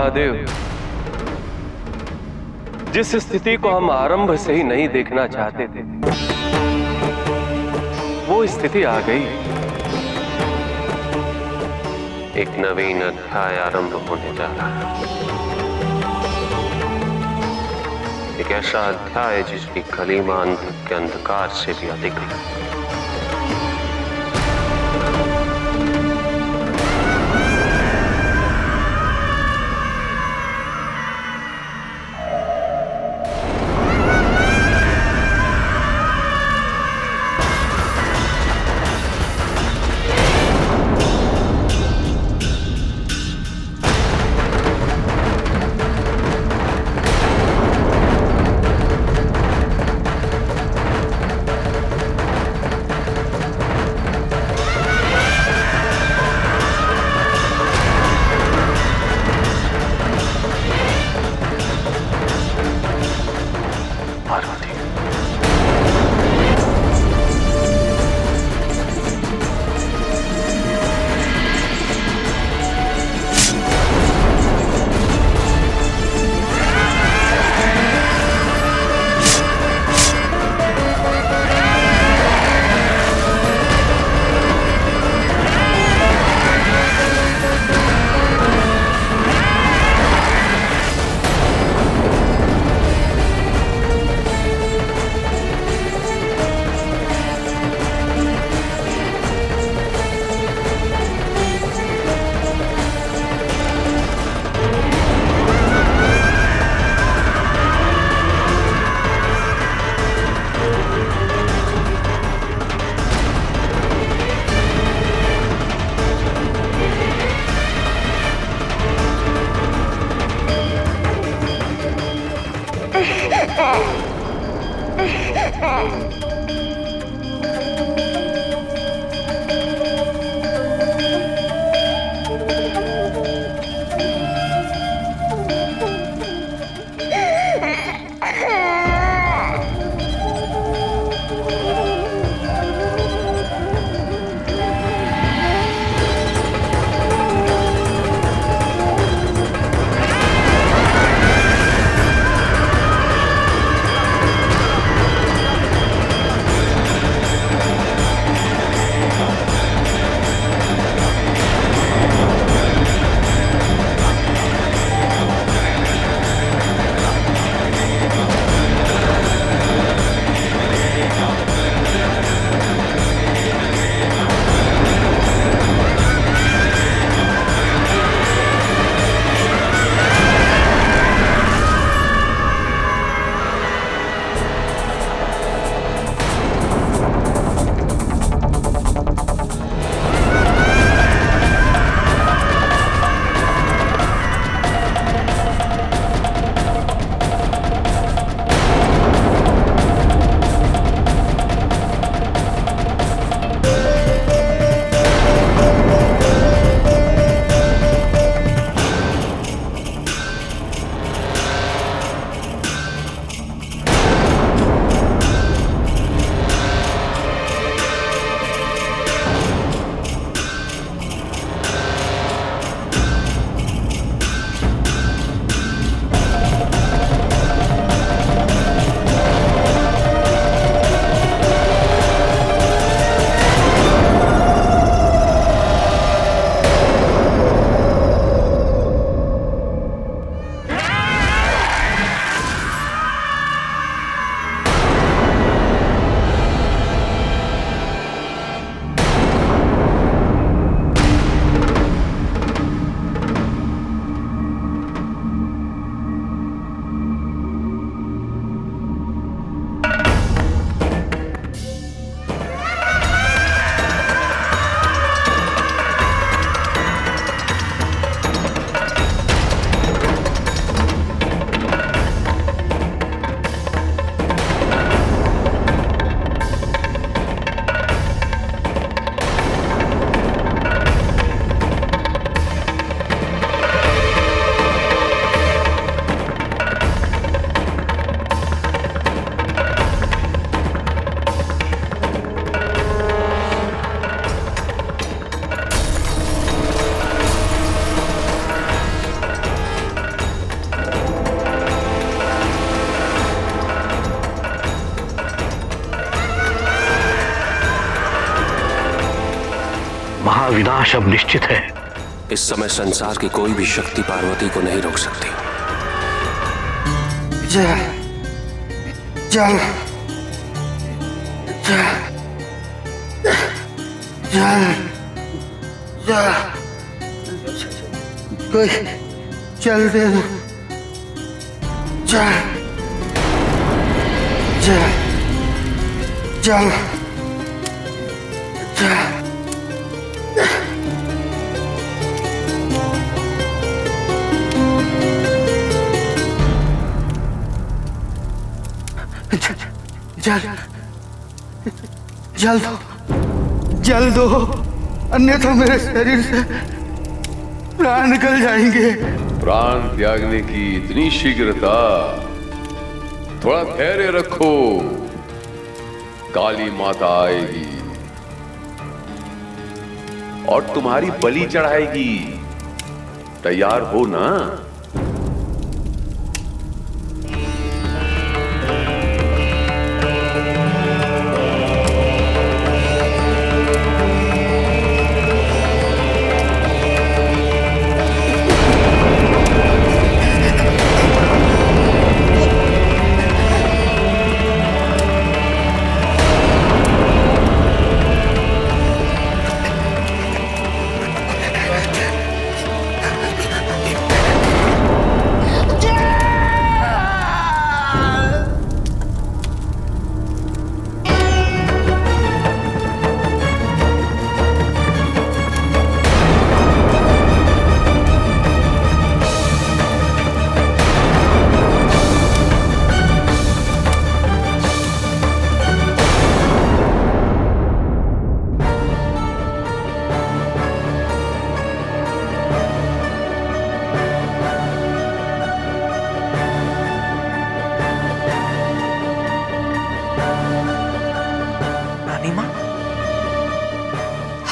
महादेव, जिस स्थिति को हम आरंभ से ही नहीं देखना चाहते थे, वो स्थिति आ गई। एक नवीन अध्याय आरंभ होने जा रहा है। एक ऐसा अध्याय जिसकी कलीमा अंधक के अंधकार से भी अधिक है। महाविनाश अब निश्चित है। इस समय संसार की कोई भी शक्ति पार्वती को नहीं रोक सकती। जल जल जल जल कोई जल दे दो। जल जल जल जल जल दो, जल दो, अन्यथा मेरे शरीर से प्राण निकल जाएंगे। प्राण त्यागने की इतनी शीघ्रता? थोड़ा धैर्य रखो, काली माता आएगी और तुम्हारी बलि चढ़ाएगी। तैयार हो ना?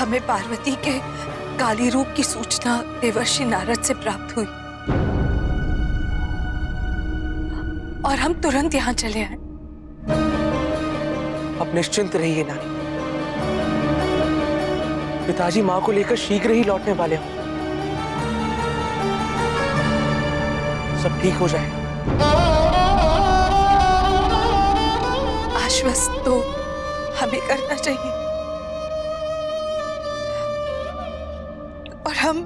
हमें पार्वती के काली रूप की सूचना देवर्षि नारद से प्राप्त हुई और हम तुरंत यहाँ चले आए। अब निश्चिंत रहिए नानी, पिताजी माँ को लेकर शीघ्र ही लौटने वाले हों। सब ठीक हो जाए। आश्वस्त तो हमें करना चाहिए और हम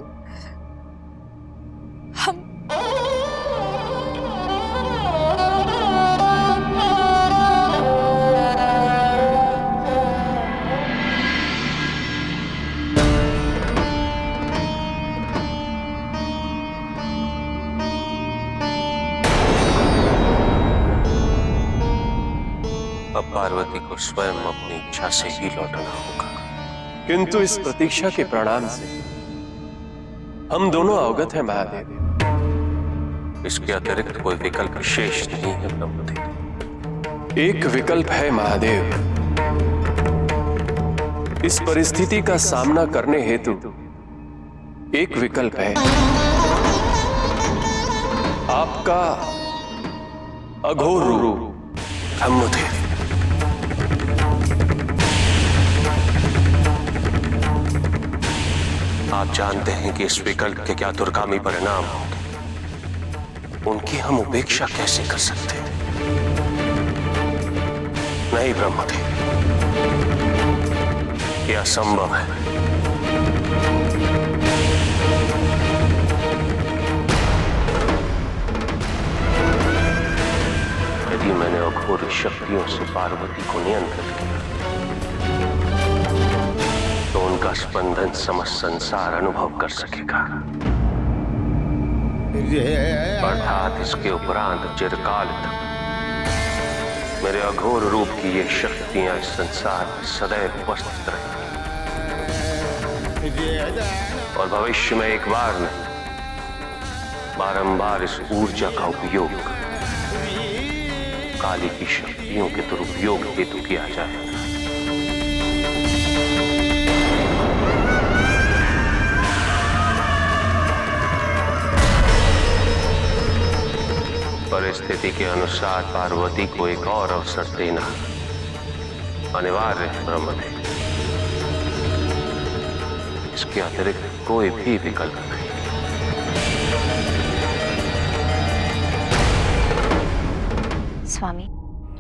अब पार्वती को स्वयं अपनी इच्छा से ही लौटना होगा। किंतु इस प्रतीक्षा के परिणाम से हम दोनों अवगत हैं महादेव। इसके अतिरिक्त कोई विकल्प शेष नहीं है ब्रह्मदेव। एक विकल्प है महादेव। इस परिस्थिति का सामना करने हेतु एक विकल्प है, आपका अघोर रूप। ब्रह्मदेव, आप जानते हैं कि इस विकल्प के क्या दुर्गामी परिणाम होंगे। उनकी हम उपेक्षा कैसे कर सकते हैं? नहीं ब्रह्मदेव, यह असंभव है। यदि मैंने अघोर शक्तियों से पार्वती को नियंत्रित किया तो उनका स्पंदन समस्त संसार अनुभव कर सकेगा। अर्थात इसके उपरांत चिरकाल तक मेरे अघोर रूप की ये शक्तियां इस संसार में सदैव उपस्थित रहेंगी और भविष्य में एक बार नहीं, बारंबार इस ऊर्जा का उपयोग काली की शक्तियों के दुरुपयोग हेतु किया जाएगा। परिस्थिति के अनुसार पार्वती को एक और अवसर देना अनिवार्य है ब्रह्मदेव। इसके अतिरिक्त कोई भी विकल्प नहीं। स्वामी,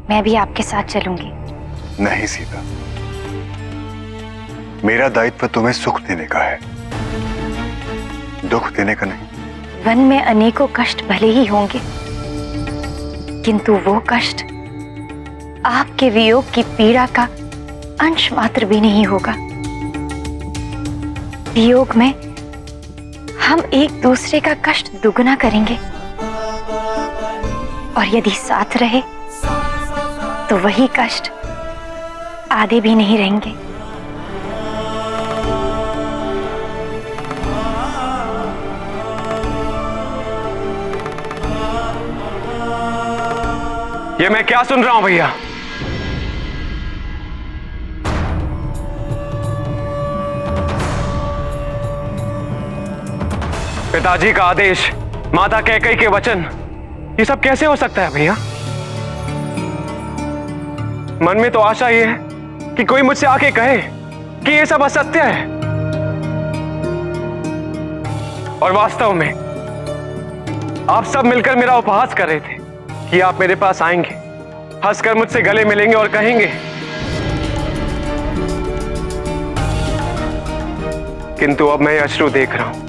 मैं भी आपके साथ चलूंगी। नहीं सीता, मेरा दायित्व तुम्हें सुख देने का है, दुख देने का नहीं। वन में अनेकों कष्ट भले ही होंगे, किंतु वो कष्ट आपके वियोग की पीड़ा का अंश मात्र भी नहीं होगा। वियोग में हम एक दूसरे का कष्ट दुगना करेंगे, और यदि साथ रहे तो वही कष्ट आधे भी नहीं रहेंगे। ये मैं क्या सुन रहा हूं भैया? पिताजी का आदेश, माता कैकेयी के वचन, ये सब कैसे हो सकता है भैया? मन में तो आशा ये है कि कोई मुझसे आके कहे कि ये सब असत्य है, और वास्तव में आप सब मिलकर मेरा उपहास कर रहे थे कि आप मेरे पास आएंगे, हंसकर मुझसे गले मिलेंगे और कहेंगे, किंतु अब मैं ये अश्रु देख रहा हूं,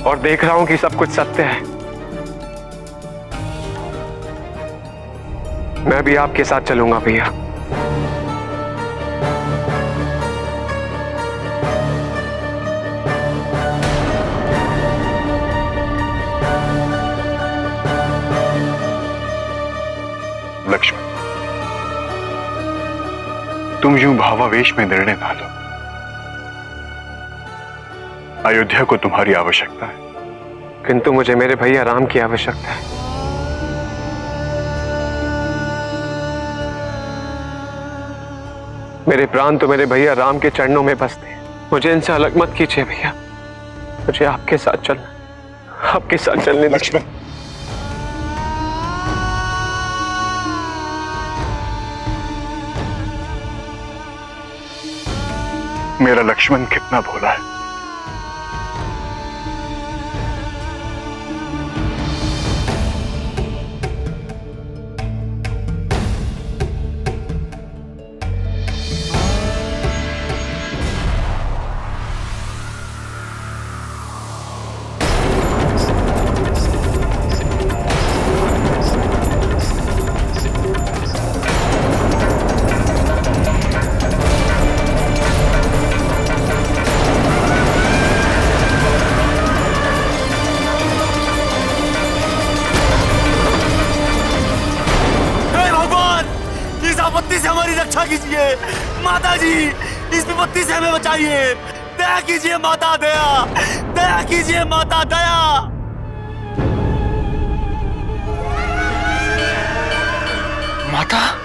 और देख रहा हूं कि सब कुछ सत्य है। मैं भी आपके साथ चलूंगा भैया। लक्ष्मण, तुम यूं भावावेश में निर्णय ना लो। अयोध्या को तुम्हारी आवश्यकता है, किंतु मुझे मेरे भैया राम की आवश्यकता है। मेरे प्राण तो मेरे भैया राम के चरणों में बसते हैं। मुझे इनसे अलग मत कीजिए भैया, मुझे आपके साथ चलना, आपके साथ चलने। लक्ष्मण, मेरा लक्ष्मण कितना भोला है। आपत्ति से हमारी रक्षा कीजिए माता जी, इस विपत्ति से हमें बचाइए। दया कीजिए माता, दया दया कीजिए माता, दया। माता।